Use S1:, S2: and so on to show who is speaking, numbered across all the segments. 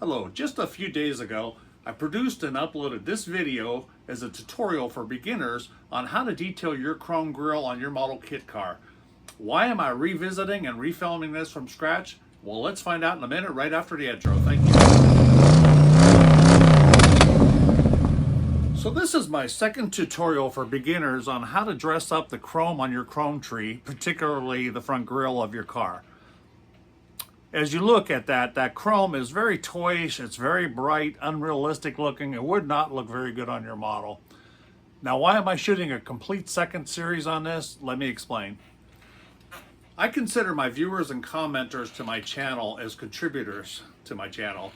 S1: Hello, just a few days ago, I produced and uploaded this video as a tutorial for beginners on how to detail your chrome grille on your model kit car. Why am I revisiting and refilming this from scratch? Well, let's find out in a minute right after the intro. Thank you. So this is my second tutorial for beginners on how to dress up the chrome on your chrome tree, particularly the front grille of your car. As you look at that chrome is very toyish, it's very bright, unrealistic looking. It would not look very good on your model. Now, why am I shooting a complete second series on this? Let me explain. I consider my viewers and commenters to my channel as contributors to my channel.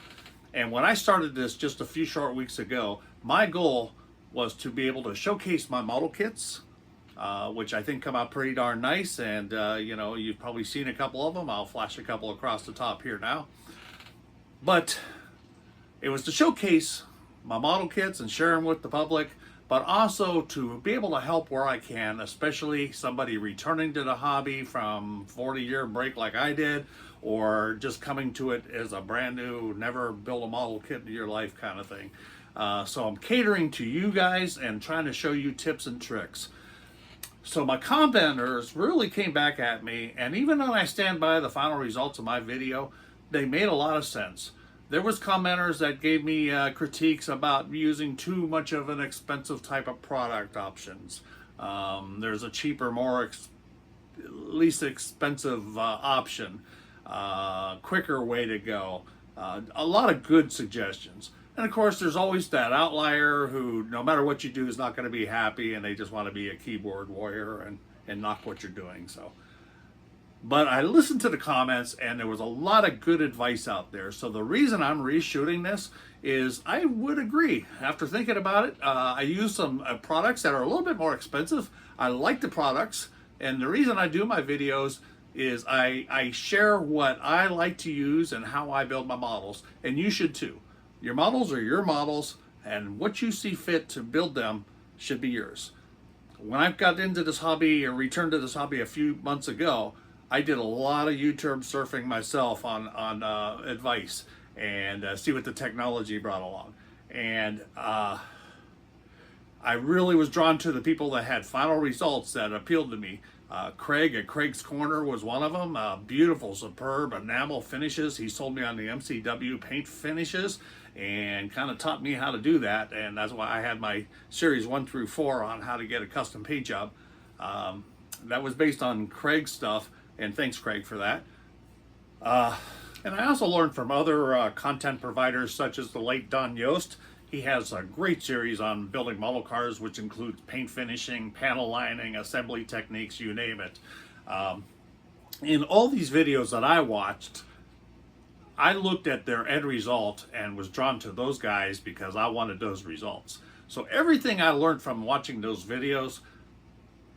S1: And when I started this just a few short weeks ago, my goal was to be able to showcase my model kits, which I think come out pretty darn nice. And you know, you've probably seen a couple of them. I'll flash a couple across the top here now. But it was to showcase my model kits and share them with the public, but also to be able to help where I can, especially somebody returning to the hobby from 40-year break like I did, or just coming to it as a brand new, never build a model kit in your life kind of thing. So I'm catering to you guys and trying to show you tips and tricks. So my commenters really came back at me, and even when I stand by the final results of my video, they made a lot of sense. There was commenters that gave me critiques about using too much of an expensive type of product options. There's a cheaper, least expensive option, quicker way to go. A lot of good suggestions. And of course, there's always that outlier who, no matter what you do, is not going to be happy, and they just want to be a keyboard warrior and knock what you're doing. But I listened to the comments, and there was a lot of good advice out there. So the reason I'm reshooting this is I would agree. After thinking about it, I use some products that are a little bit more expensive. I like the products, and the reason I do my videos is I share what I like to use and how I build my models, and you should too. Your models are your models, and what you see fit to build them should be yours. When I got into this hobby or returned to this hobby a few months ago, I did a lot of YouTube surfing myself on advice and see what the technology brought along. And I really was drawn to the people that had final results that appealed to me. Craig at Craig's Corner was one of them. Beautiful, superb enamel finishes. He sold me on the MCW paint finishes and kind of taught me how to do that. And that's why I had my series 1 through 4 on how to get a custom paint job. That was based on Craig's stuff, and thanks, Craig, for that. And I also learned from other content providers such as the late Don Yost. He has a great series on building model cars, which includes paint finishing, panel lining, assembly techniques, you name it. In all these videos that I watched, I looked at their end result and was drawn to those guys because I wanted those results. So everything I learned from watching those videos,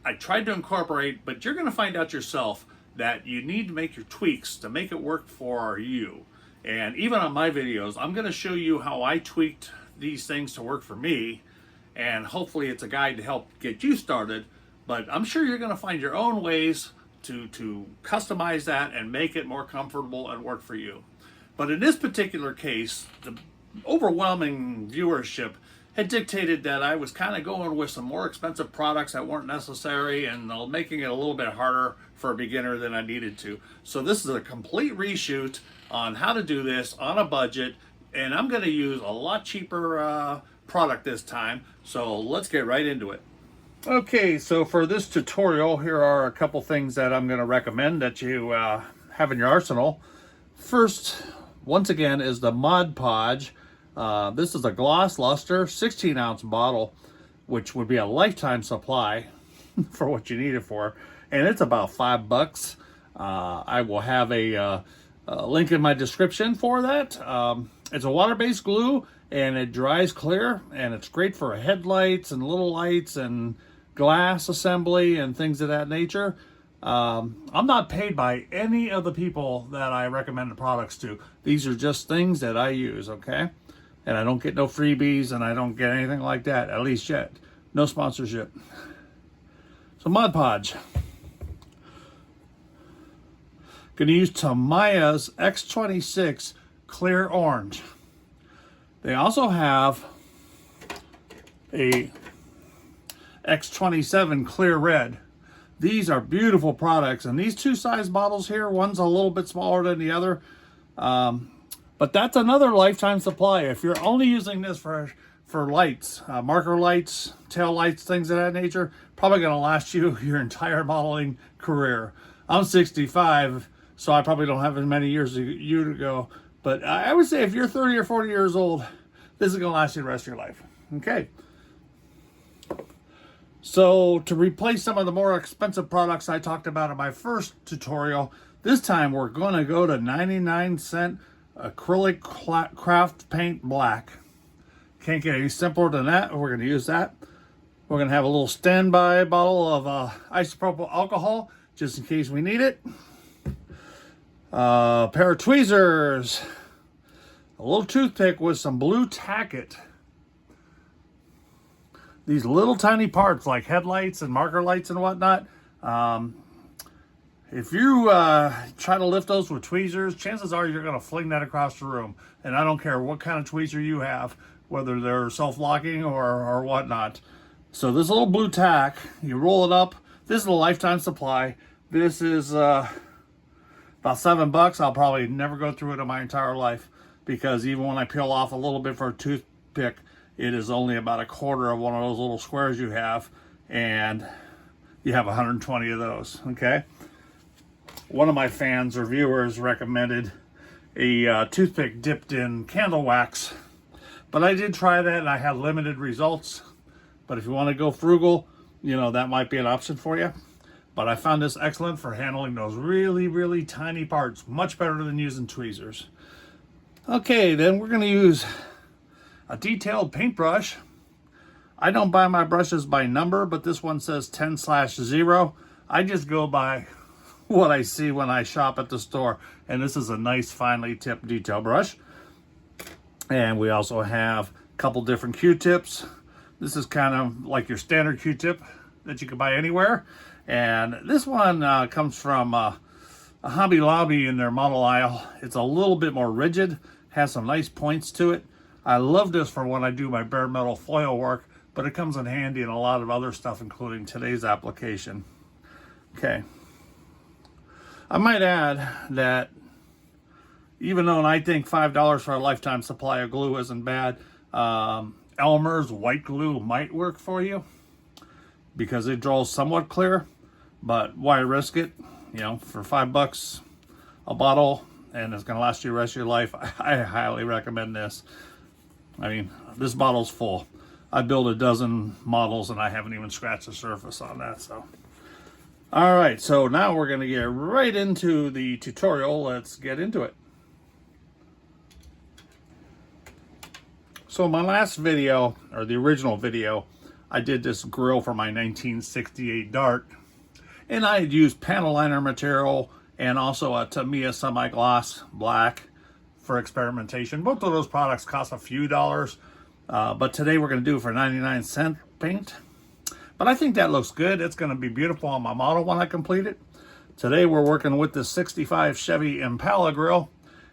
S1: I tried to incorporate, but you're going to find out yourself that you need to make your tweaks to make it work for you. And even on my videos, I'm going to show you how I tweaked these things to work for me, and hopefully it's a guide to help get you started. But I'm sure you're going to find your own ways to customize that and make it more comfortable and work for you. But in this particular case, the overwhelming viewership had dictated that I was kind of going with some more expensive products that weren't necessary and making it a little bit harder for a beginner than I needed to. So this is a complete reshoot on how to do this on a budget, and I'm going to use a lot cheaper product this time. So let's get right into it. Okay, so for this tutorial, here are a couple things that I'm going to recommend that you have in your arsenal. First, once again, is the Mod Podge. This is a gloss luster 16-ounce bottle, which would be a lifetime supply for what you need it for, and it's about $5. I will have a link in my description for that. It's a water-based glue, and it dries clear, and it's great for headlights and little lights and glass assembly and things of that nature. I'm not paid by any of the people that I recommend the products to. These are just things that I use, okay? And I don't get no freebies, and I don't get anything like that, at least yet. No sponsorship. So Mod Podge. Going to use Tamiya's X26 clear orange. They also have a X27 clear red. These are beautiful products, and these two size bottles here, one's a little bit smaller than the other, but that's another lifetime supply. If you're only using this for lights, marker lights, tail lights, things of that nature, probably going to last you your entire modeling career. I'm 65, so I probably don't have as many years as you to go, but I would say if you're 30 or 40 years old, this is going to last you the rest of your life. Okay. So to replace some of the more expensive products I talked about in my first tutorial, this time we're going to go to 99-cent acrylic craft paint black. Can't get any simpler than that. We're going to use that. We're going to have a little standby bottle of isopropyl alcohol just in case we need it. A pair of tweezers. A little toothpick with some blue tacket. These little tiny parts like headlights and marker lights and whatnot, if you try to lift those with tweezers, chances are you're going to fling that across the room. And I don't care what kind of tweezer you have, whether they're self-locking or whatnot. So this little blue tack, you roll it up. This is a lifetime supply. This is about $7. I'll probably never go through it in my entire life, because even when I peel off a little bit for a toothpick, it is only about a quarter of one of those little squares you have, and you have 120 of those, okay? One of my fans or viewers recommended a toothpick dipped in candle wax, but I did try that and I had limited results. But if you want to go frugal, you know, that might be an option for you. But I found this excellent for handling those really, really tiny parts, much better than using tweezers. Okay, then we're going to use a detailed paintbrush. I don't buy my brushes by number, but this one says 10/0. I just go by what I see when I shop at the store. And this is a nice finely tipped detail brush. And we also have a couple different Q-tips. This is kind of like your standard Q-tip that you can buy anywhere. And this one comes from a Hobby Lobby in their model aisle. It's a little bit more rigid, has some nice points to it. I love this for when I do my bare metal foil work, but it comes in handy in a lot of other stuff, including today's application. Okay. I might add that even though I think $5 for a lifetime supply of glue isn't bad, Elmer's white glue might work for you because it draws somewhat clear, but why risk it? You know, for $5 a bottle, and it's going to last you the rest of your life. I highly recommend this. I mean, this bottle's full. I built a dozen models and I haven't even scratched the surface on that. So, all right, so now we're going to get right into the tutorial. Let's get into it. So my last video, or the original video, I did this grill for my 1968 Dart, and I had used panel liner material and also a Tamiya semi-gloss black for experimentation. Both of those products cost a few dollars, but today we're going to do it for 99-cent paint. But I think that looks good. It's going to be beautiful on my model when I complete it. Today we're working with the 65 Chevy Impala grill.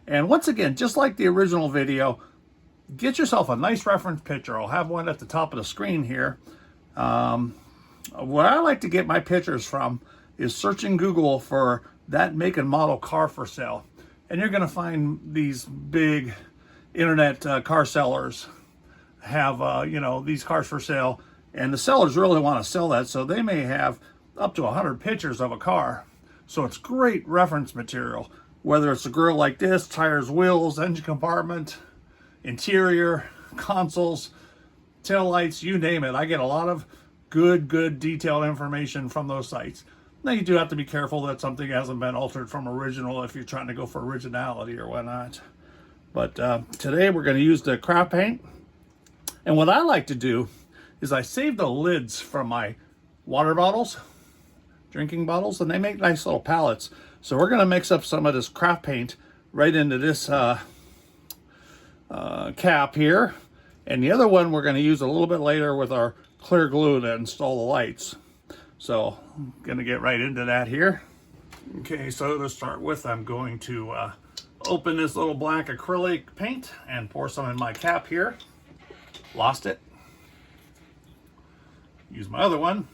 S1: And once again, just like the original video, get yourself a nice reference picture. I'll have one at the top of the screen here. What I like to get my pictures from is searching Google for that make and model car for sale. And you're going to find these big internet car sellers have, you know, these cars for sale. And the sellers really want to sell that, so they may have up to 100 pictures of a car. So it's great reference material, whether it's a grill like this, tires, wheels, engine compartment, interior, consoles, tail lights, you name it. I get a lot of good detailed information from those sites. Now you do have to be careful that something hasn't been altered from original if you're trying to go for originality or whatnot. But today we're going to use the craft paint. And what I like to do is I save the lids from my water bottles, drinking bottles, and they make nice little pallets. So we're going to mix up some of this craft paint right into this cap here. And the other one we're going to use a little bit later with our clear glue to install the lights. So I'm going to get right into that here. Okay, so to start with, I'm going to Open this little black acrylic paint and pour some in my cap here. Lost it. Use my other one.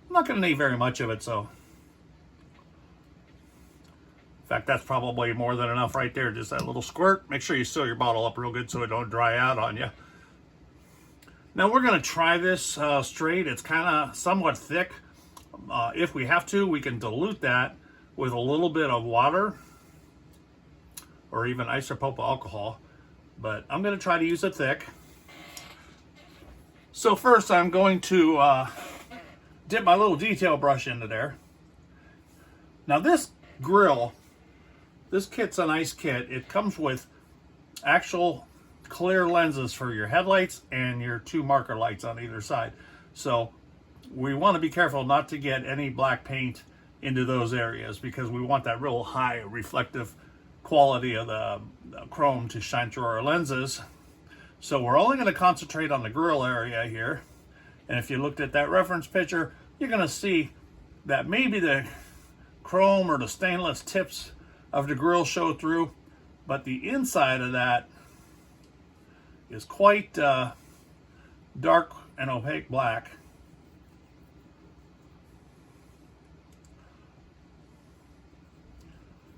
S1: I'm not going to need very much of it, so. In fact, that's probably more than enough right there. Just that little squirt. Make sure you seal your bottle up real good so it don't dry out on you. Now we're going to try this straight. It's kind of somewhat thick. If we have to, we can dilute that with a little bit of water or even isopropyl alcohol. But I'm going to try to use it thick. So first I'm going to dip my little detail brush into there. Now this grill, this kit's a nice kit. It comes with actual clear lenses for your headlights and your 2 marker lights on either side. So we want to be careful not to get any black paint into those areas because we want that real high reflective quality of the chrome to shine through our lenses. So we're only going to concentrate on the grill area here. And if you looked at that reference picture, you're going to see that maybe the chrome or the stainless tips of the grill show through, but the inside of that is quite dark and opaque black.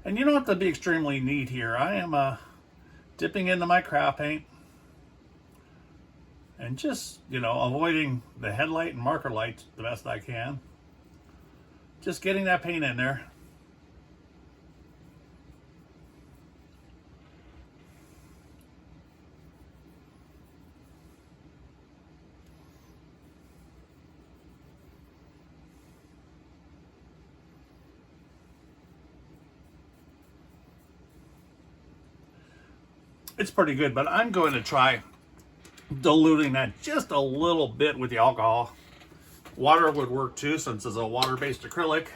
S1: And you don't have to be extremely neat here. I am dipping into my craft paint and just, avoiding the headlight and marker lights the best I can. Just getting that paint in there. It's pretty good, but I'm going to try diluting that just a little bit with the alcohol. Water would work too, since it's a water-based acrylic.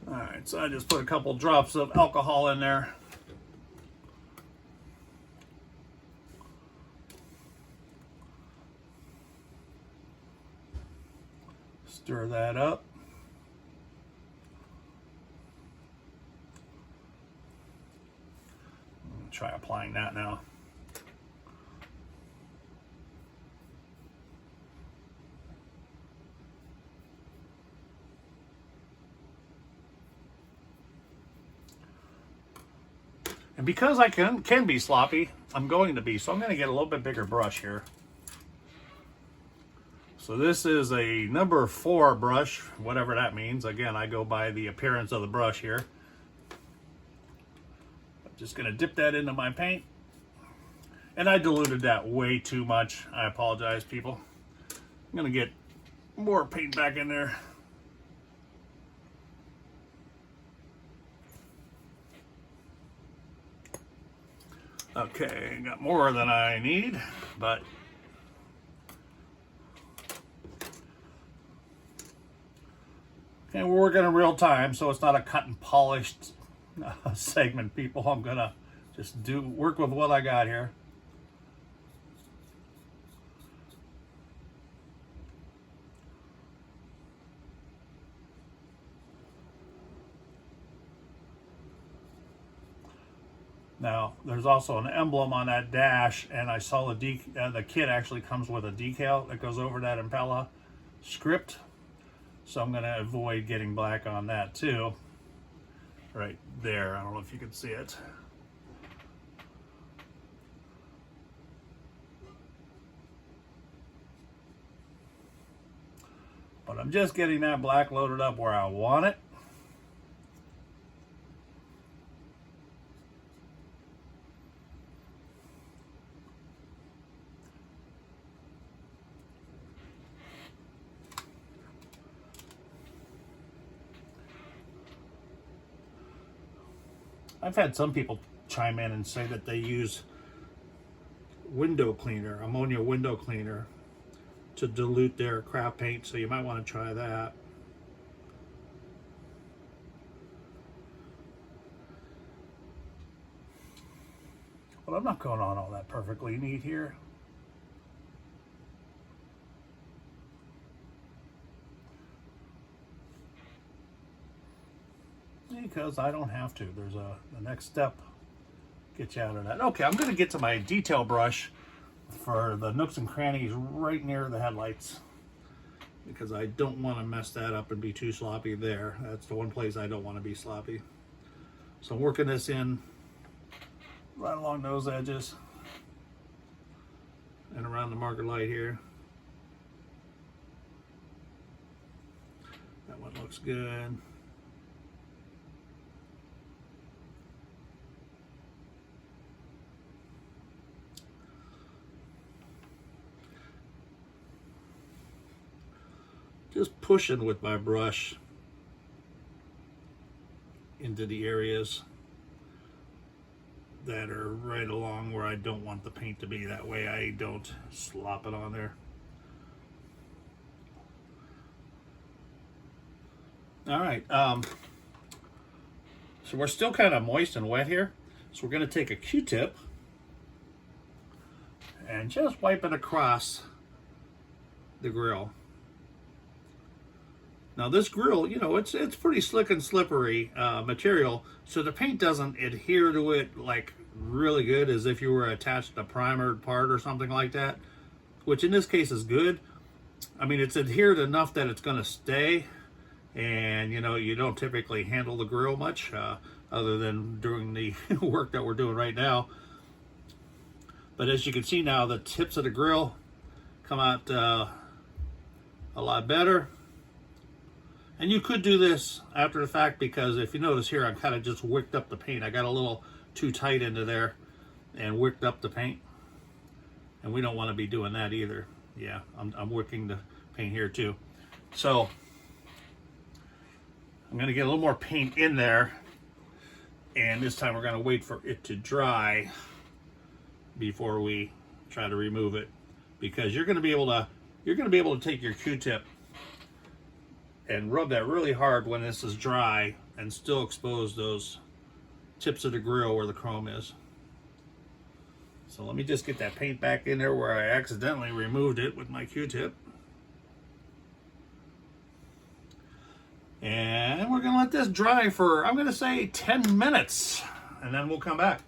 S1: All right, so I just put a couple drops of alcohol in there. Stir that up. Try applying that now. And because I can be sloppy, I'm going to be, so I'm going to get a little bit bigger brush here. So this is a number 4 brush, whatever that means. Again, I go by the appearance of the brush here. Just going to dip that into my paint. And I diluted that way too much. I apologize, people. I'm going to get more paint back in there. Okay, got more than I need, but and we're working in real time, so it's not a cut and polished segment, people. I'm gonna just work with what I got here. Now, there's also an emblem on that dash, and I saw the kit actually comes with a decal that goes over that Impella script. So I'm going to avoid getting black on that too. Right there. I don't know if you can see it. But I'm just getting that black loaded up where I want it. I've had some people chime in and say that they use window cleaner, ammonia window cleaner, to dilute their craft paint, so you might want to try that. But I'm not going on all that perfectly neat here. because I don't have to. There's the next step, get you out of that. Okay, I'm gonna get to my detail brush for the nooks and crannies right near the headlights, because I don't want to mess that up and be too sloppy there. That's the one place I don't want to be sloppy. So I'm working this in right along those edges and around the marker light here. That one looks good. Just pushing with my brush into the areas that are right along where I don't want the paint to be. That way I don't slop it on there. All right, so we're still kind of moist and wet here. So we're gonna take a Q-tip and just wipe it across the grill. Now this grill, you know, it's pretty slick and slippery material, so the paint doesn't adhere to it like really good as if you were attached a primered part or something like that, which in this case is good. I mean, it's adhered enough that it's going to stay, and you know, you don't typically handle the grill much other than during the work that we're doing right now. But as you can see now, the tips of the grill come out a lot better. And you could do this after the fact, because if you notice here, I'm kind of just wicked up the paint. I got a little too tight into there and wicked up the paint. And we don't want to be doing that either. Yeah, I'm wicking the paint here too. So I'm going to get a little more paint in there. And this time we're going to wait for it to dry before we try to remove it. Because you're going to be able to take your Q-tip and rub that really hard when this is dry and still expose those tips of the grill where the chrome is. So let me just get that paint back in there where I accidentally removed it with my Q-tip. And we're gonna let this dry for, I'm gonna say 10 minutes, and then we'll come back.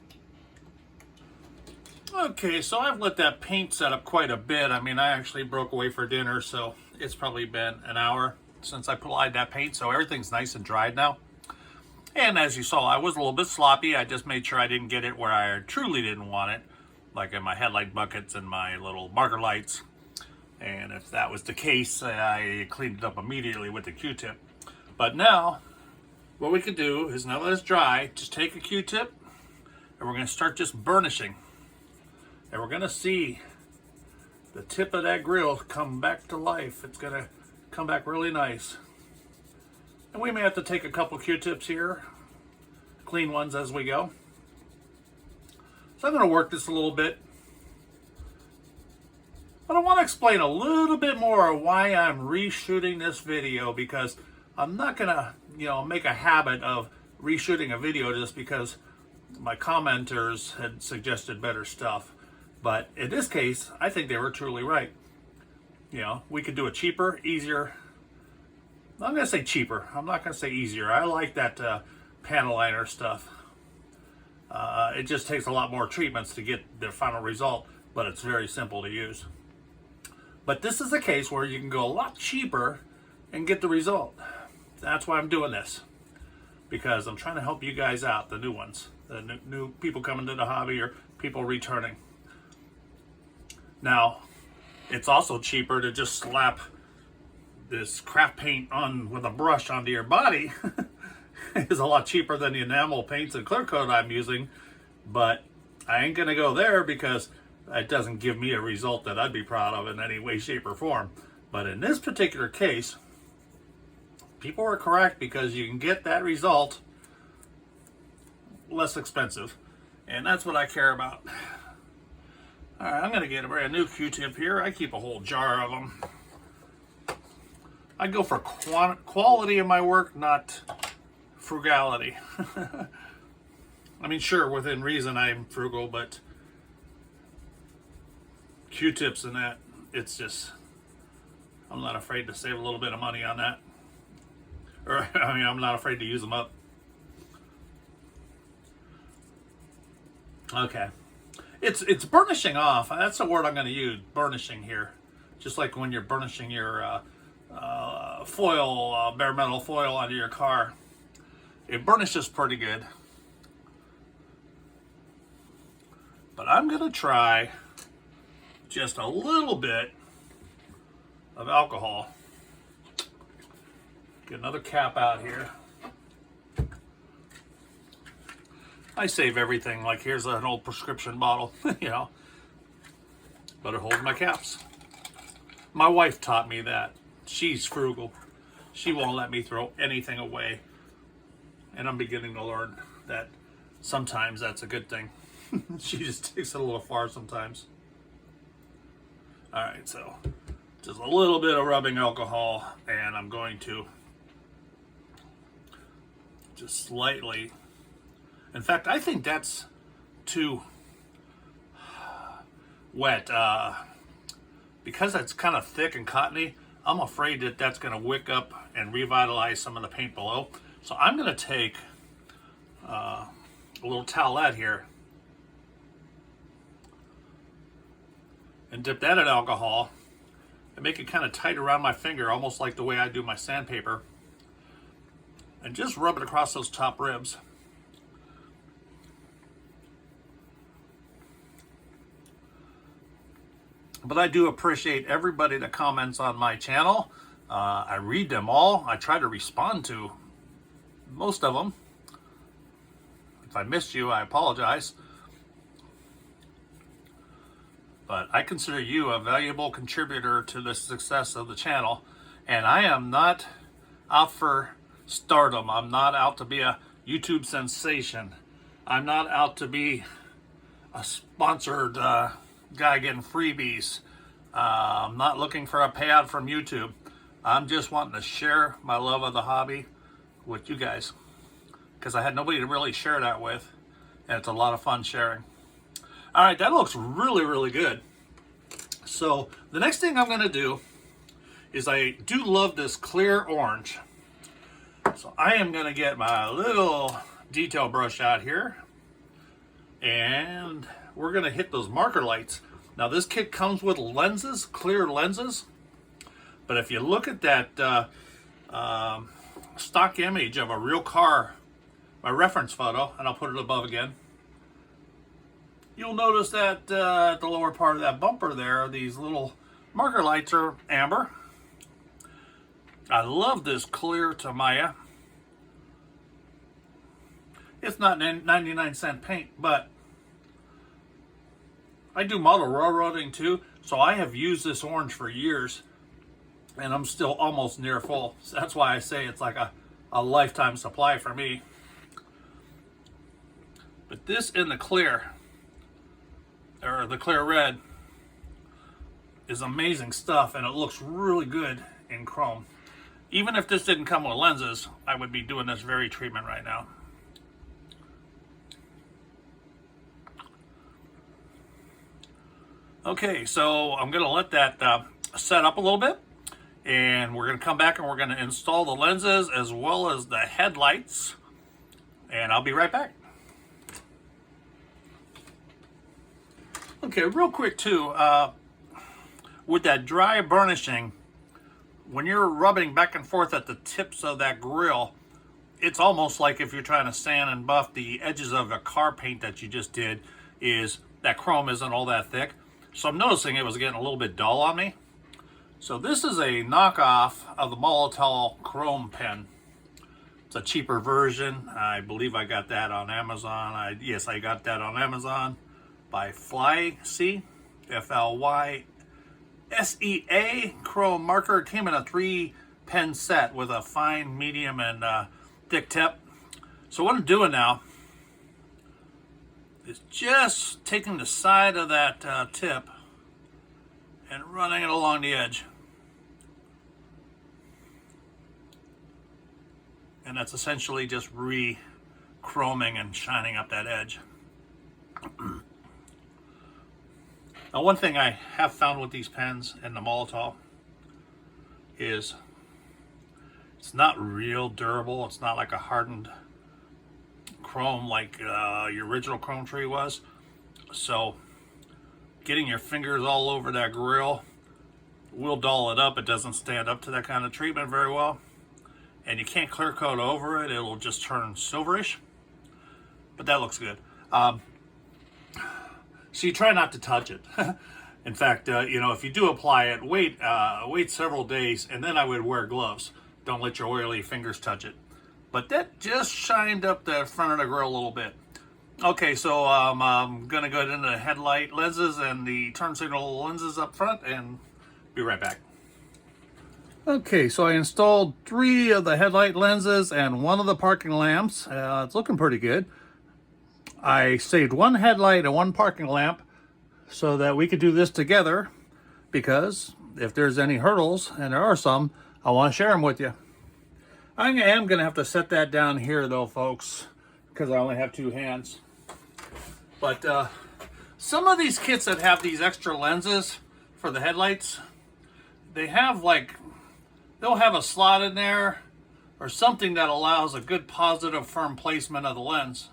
S1: Okay, so I've let that paint set up quite a bit. I mean, I actually broke away for dinner, so it's probably been an hour since I applied that paint, so everything's nice and dried now. And as you saw, I was a little bit sloppy. I just made sure I didn't get it where I truly didn't want it, like in my headlight buckets and my little marker lights. And if that was the case, I cleaned it up immediately with the Q-tip. But now, what we could do is, now that it's dry, just take a Q-tip and we're gonna start just burnishing. And we're gonna see the tip of that grill come back to life. It's gonna come back really nice. And we may have to take a couple Q-tips here, clean ones as we go. So I'm going to work this a little bit. But I want to explain a little bit more why I'm reshooting this video, because I'm not going to, you know, make a habit of reshooting a video just because my commenters had suggested better stuff. But in this case, I think they were truly right. You know, we could do it cheaper, easier. I'm going to say cheaper. I'm not going to say easier. I like that panel liner stuff. It just takes a lot more treatments to get the final result, but it's very simple to use. But this is a case where you can go a lot cheaper and get the result. That's why I'm doing this, because I'm trying to help you guys out, the new ones, the new people coming to the hobby or people returning. Now, it's also cheaper to just slap this craft paint on with a brush onto your body. It's a lot cheaper than the enamel paints and clear coat I'm using, but I ain't gonna go there because it doesn't give me a result that I'd be proud of in any way, shape, or form. But in this particular case, people are correct, because you can get that result less expensive, and that's what I care about. All right, I'm going to get a brand new Q-tip here. I keep a whole jar of them. I go for quality in my work, not frugality. I mean, sure, within reason I'm frugal, but Q-tips and that, it's just, I'm not afraid to save a little bit of money on that. Or, I mean, I'm not afraid to use them up. Okay. It's burnishing off. That's the word I'm going to use, burnishing here. Just like when you're burnishing your foil, bare metal foil onto your car. It burnishes pretty good. But I'm going to try just a little bit of alcohol. Get another cap out here. I save everything, like here's an old prescription bottle, you know, but it holds my caps. My wife taught me that. She's frugal. She won't let me throw anything away. And I'm beginning to learn that sometimes that's a good thing. She just takes it a little far sometimes. All right, so just a little bit of rubbing alcohol, and I'm going to just slightly. In fact, I think that's too wet. Because it's kind of thick and cottony, I'm afraid that that's going to wick up and revitalize some of the paint below. So I'm going to take a little towelette here and dip that in alcohol and make it kind of tight around my finger, almost like the way I do my sandpaper, and just rub it across those top ribs. But I do appreciate everybody that comments on my channel. I read them all. I try to respond to most of them. If I missed you, I apologize. But I consider you a valuable contributor to the success of the channel. And I am not out for stardom. I'm not out to be a YouTube sensation. I'm not out to be a sponsored guy getting freebies. I'm not looking for a payout from YouTube. I'm just wanting to share my love of the hobby with you guys, because I had nobody to really share that with, and it's a lot of fun sharing. All right, that looks really, really good. So the next thing I'm going to do is, I do love this clear orange. So I am going to get my little detail brush out here, and we're going to hit those marker lights. Now this kit comes with lenses, clear lenses, but if you look at that stock image of a real car, my reference photo, and I'll put it above again, you'll notice that at the lower part of that bumper there, these little marker lights are amber. I love this clear Tamiya. It's not 99-cent paint, but I do model railroading too, so I have used this orange for years, and I'm still almost near full. So that's why I say it's like a lifetime supply for me. But this in the clear, or the clear red, is amazing stuff, and it looks really good in chrome. Even if this didn't come with lenses, I would be doing this very treatment right now. Okay, so I'm going to let that set up a little bit, and we're going to come back and we're going to install the lenses as well as the headlights, and I'll be right back. Okay, real quick too, with that dry burnishing, when you're rubbing back and forth at the tips of that grill, it's almost like if you're trying to sand and buff the edges of a car paint that you just did, is that chrome isn't all that thick. So I'm noticing it was getting a little bit dull on me. So this is a knockoff of the Molotow chrome pen. It's a cheaper version. I believe I got that on Amazon. Yes, I got that on Amazon by Flysea, F-L-Y-S-E-A chrome marker. It came in a 3-pen set with a fine, medium, and thick tip. So what I'm doing now is just taking the side of that tip and running it along the edge. And that's essentially just re-chroming and shining up that edge. Now, one thing I have found with these pens and the Molotow is it's not real durable. It's not like a hardened chrome like your original chrome tree was. So getting your fingers all over that grill will dull it up. It doesn't stand up to that kind of treatment very well. And you can't clear coat over it. It'll just turn silverish. But that looks good. So you try not to touch it. In fact, you know, if you do apply it, wait several days, and then I would wear gloves. Don't let your oily fingers touch it. But that just shined up the front of the grill a little bit. Okay, so I'm gonna go into the headlight lenses and the turn signal lenses up front, and be right back. Okay, so I installed 3 of the headlight lenses and 1 of the parking lamps. It's looking pretty good. I saved 1 headlight and 1 parking lamp so that we could do this together, because if there's any hurdles, and there are some, I want to share them with you. I am going to have to set that down here though, folks, because I only have 2 hands. But some of these kits that have these extra lenses for the headlights, they have they'll have a slot in there or something that allows a good positive firm placement of the lens.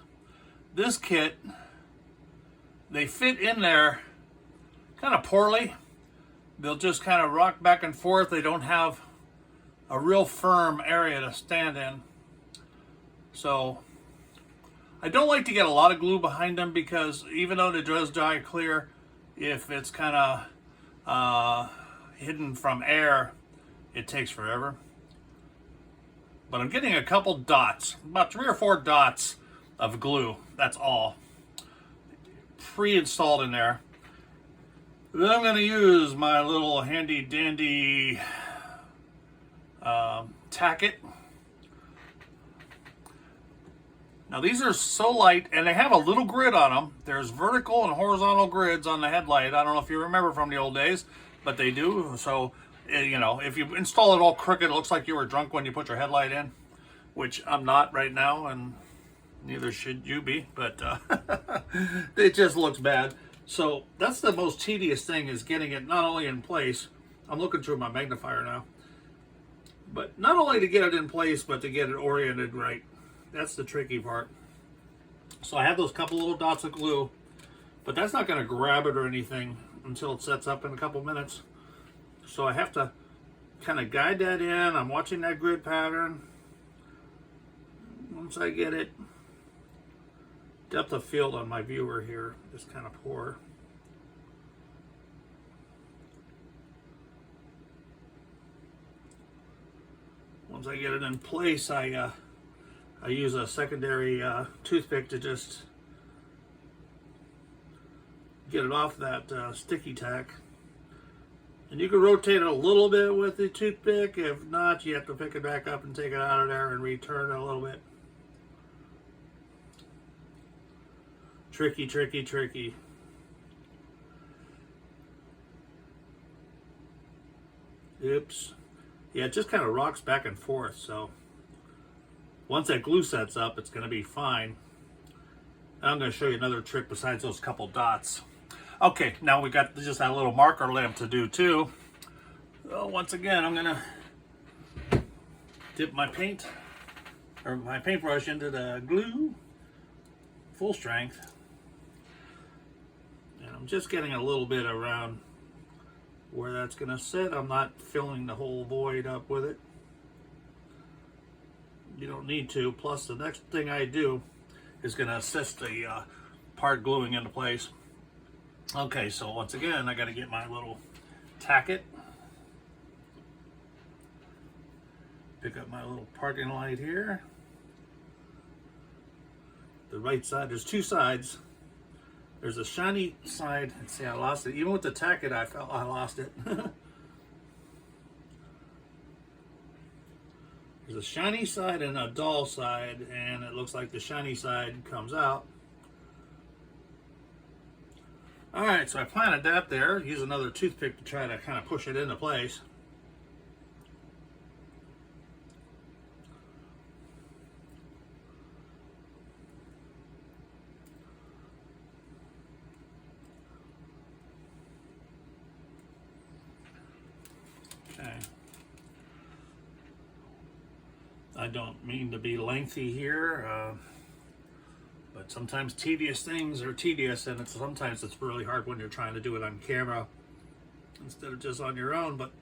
S1: This kit, they fit in there kind of poorly. They'll just kind of rock back and forth. They don't have a real firm area to stand in. So I don't like to get a lot of glue behind them, because even though it does dry clear, if it's kind of hidden from air, it takes forever. But I'm getting a couple dots, about 3 or 4 dots of glue. That's all pre-installed in there. Then I'm going to use my little handy dandy tacket. Now these are so light, and they have a little grid on them. There's vertical and horizontal grids on the headlight. I don't know if you remember from the old days, but they do. So, you know, if you install it all crooked, it looks like you were drunk when you put your headlight in, which I'm not right now, and neither should you be, but it just looks bad. So that's the most tedious thing, is getting it not only in place. I'm looking through my magnifier now. But not only to get it in place, but to get it oriented right. That's the tricky part. So I have those couple little dots of glue, but that's not going to grab it or anything until it sets up in a couple minutes. So I have to kind of guide that in. I'm watching that grid pattern. Once I get it, depth of field on my viewer here is kind of poor. Once I get it in place, I use a secondary toothpick to just get it off that sticky tack. And you can rotate it a little bit with the toothpick. If not, you have to pick it back up and take it out of there and return it a little bit. Tricky, tricky, tricky. Oops. Yeah, it just kind of rocks back and forth, so once that glue sets up, it's going to be fine. I'm going to show you another trick besides those couple dots. Okay, now we got just that little marker lamp to do too. So once again, I'm going to dip my paint, or my paintbrush, into the glue, full strength. And I'm just getting a little bit around where that's going to sit. I'm not filling the whole void up with it. You don't need to. Plus, the next thing I do is going to assist the part gluing into place. Okay, so once again, I got to get my little tacket. Pick up my little parking light here. The right side, there's 2 sides. There's a shiny side. Let's see, I lost it. Even with the tacket, I felt I lost it. There's a shiny side and a dull side, and it looks like the shiny side comes out. All right, so I planted that there. Use another toothpick to try to kind of push it into place. Okay. I don't mean to be lengthy here, But sometimes tedious things are tedious, and sometimes it's really hard when you're trying to do it on camera instead of just on your own, but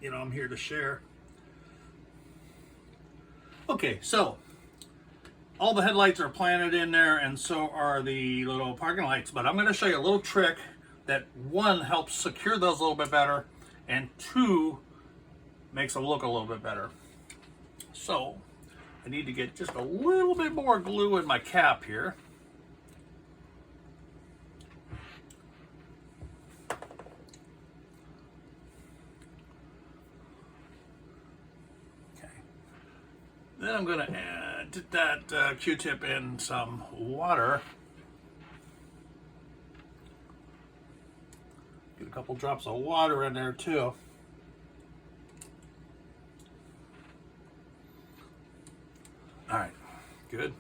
S1: you know, I'm here to share. Okay, so all the headlights are planted in there, and so are the little parking lights, but I'm going to show you a little trick that, one, helps secure those a little bit better, and two, makes them look a little bit better. So I need to get just a little bit more glue in my cap here. Okay. Then I'm going to add that Q-tip in some water. Get a couple drops of water in there too. All right, good.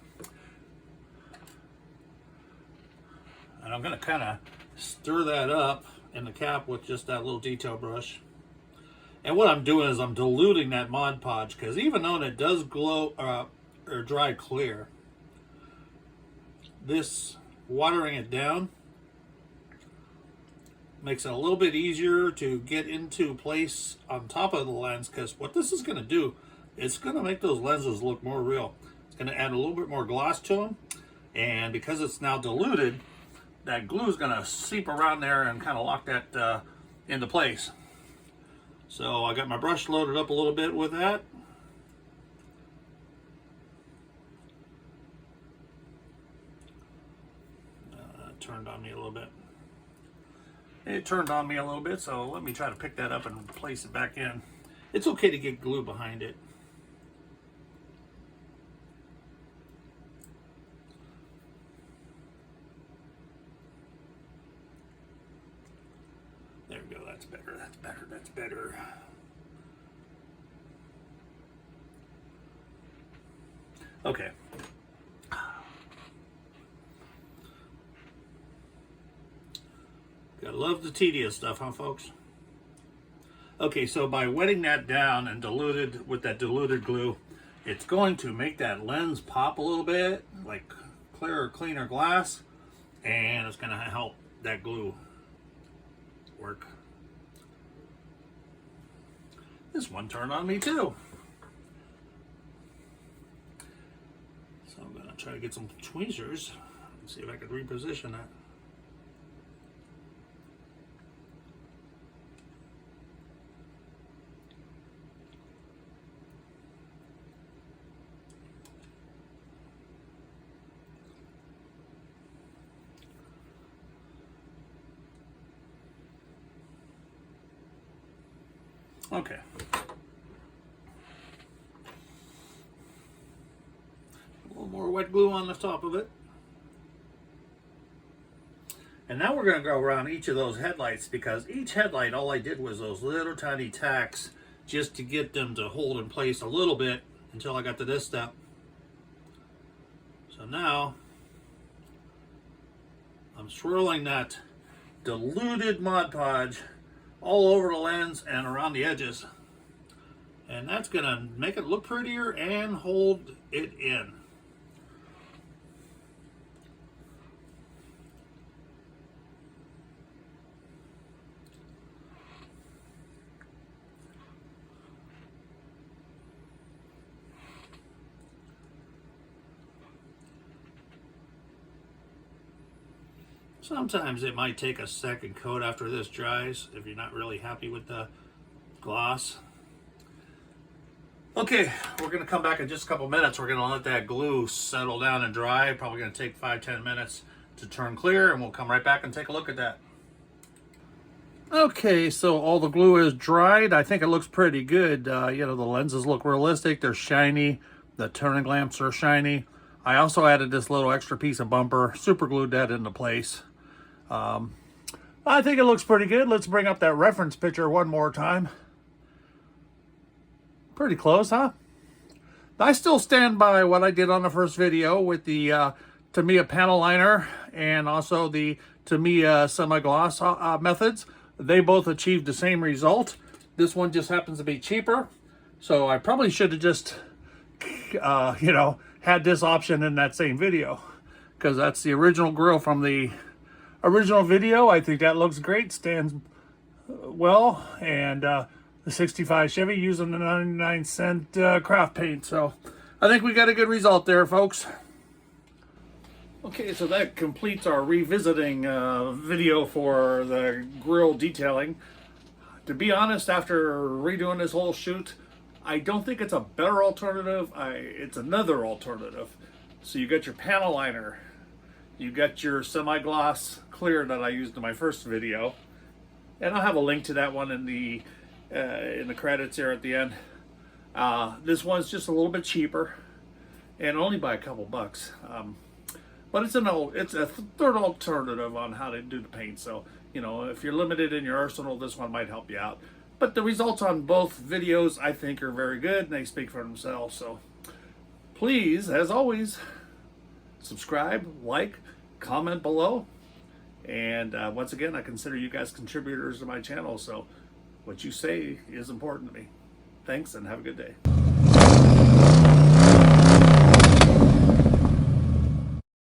S1: And I'm going to kind of stir that up in the cap with just that little detail brush. And what I'm doing is I'm diluting that Mod Podge, because even though it does glow or dry clear, this watering it down makes it a little bit easier to get into place on top of the lens, because what this is going to do, it's going to make those lenses look more real. It's going to add a little bit more gloss to them, and because it's now diluted, that glue is going to seep around there and kind of lock that into place. So I got my brush loaded up a little bit with that. Turned on me a little bit. It turned on me a little bit, so let me try to pick that up and place it back in. It's okay to get glue behind it. There we go, that's better, that's better, that's better. Okay. Gotta love the tedious stuff, huh, folks? Okay, so by wetting that down and diluted with that diluted glue, it's going to make that lens pop a little bit, like clearer, cleaner glass, and it's gonna help that glue work. This one turned on me too. So I'm gonna try to get some tweezers and see if I can reposition that. Okay. A little more wet glue on the top of it. And now we're going to go around each of those headlights, because each headlight, all I did was those little tiny tacks just to get them to hold in place a little bit until I got to this step. So now I'm swirling that diluted Mod Podge all over the lens and around the edges, and that's gonna make it look prettier and hold it in. Sometimes it might take a second coat after this dries if you're not really happy with the gloss. Okay, we're going to come back in just a couple minutes. We're going to let that glue settle down and dry. Probably going to take 5-10 minutes to turn clear, and we'll come right back and take a look at that. Okay, so all the glue is dried. I think it looks pretty good. You know, the lenses look realistic. They're shiny. The turning lamps are shiny. I also added this little extra piece of bumper, super glued that into place. I think it looks pretty good. Let's bring up that reference picture one more time. Pretty close, huh? I still stand by what I did on the first video with the Tamiya panel liner and also the Tamiya semi-gloss methods. They both achieved the same result. This one just happens to be cheaper. So I probably should have just, you know, had this option in that same video, because that's the original grill from the original video. I think that looks great, stands well, and the 65 Chevy using the 99-cent craft paint. So I think we got a good result there, folks. Okay, so that completes our revisiting video for the grill detailing. To be honest, after redoing this whole shoot, I don't think it's a better alternative. It's another alternative. So you got your panel liner, you got your semi-gloss clear that I used in my first video, and I'll have a link to that one in the credits there at the end. This one's just a little bit cheaper, and only by a couple bucks. But it's a third alternative on how to do the paint. So, you know, if you're limited in your arsenal, this one might help you out. But the results on both videos, I think, are very good, and they speak for themselves. So please, as always, subscribe, like, comment below. And once again, I consider you guys contributors to my channel. So what you say is important to me. Thanks, and have a good day.